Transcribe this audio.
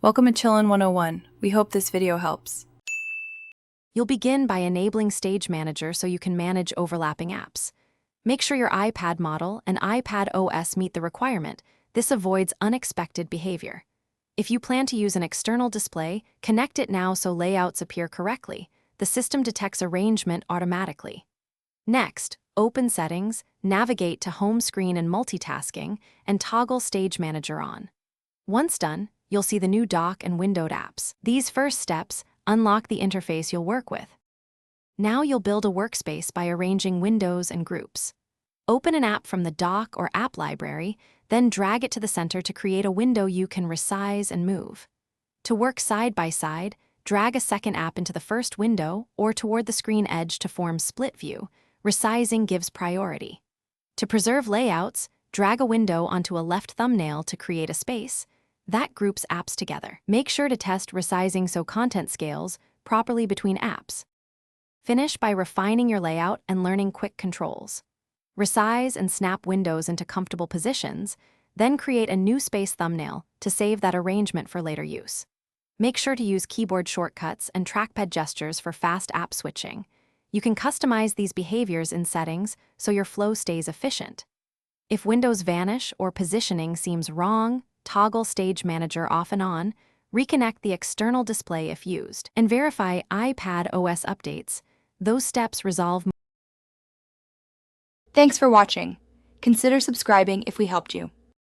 Welcome to Chillin' 101. We hope this video helps. You'll begin by enabling Stage Manager so you can manage overlapping apps. Make sure your iPad model and iPad OS meet the requirement. This avoids unexpected behavior. If you plan to use an external display, connect it now so layouts appear correctly. The system detects arrangement automatically. Next, open Settings, navigate to Home Screen and Multitasking, and toggle Stage Manager on. Once done, you'll see the new dock and windowed apps. These first steps unlock the interface you'll work with. Now you'll build a workspace by arranging windows and groups. Open an app from the dock or app library, then drag it to the center to create a window you can resize and move. To work side by side, drag a second app into the first window or toward the screen edge to form split view. Resizing gives priority. To preserve layouts, drag a window onto a left thumbnail to create a space. That groups apps together. Make sure to test resizing so content scales properly between apps. Finish by refining your layout and learning quick controls. Resize and snap windows into comfortable positions, then create a new space thumbnail to save that arrangement for later use. Make sure to use keyboard shortcuts and trackpad gestures for fast app switching. You can customize these behaviors in settings so your flow stays efficient. If windows vanish or positioning seems wrong, toggle Stage Manager off and on, reconnect the external display if used, and verify iPad OS updates. Those steps resolve. Thanks for watching. Consider subscribing if we helped you.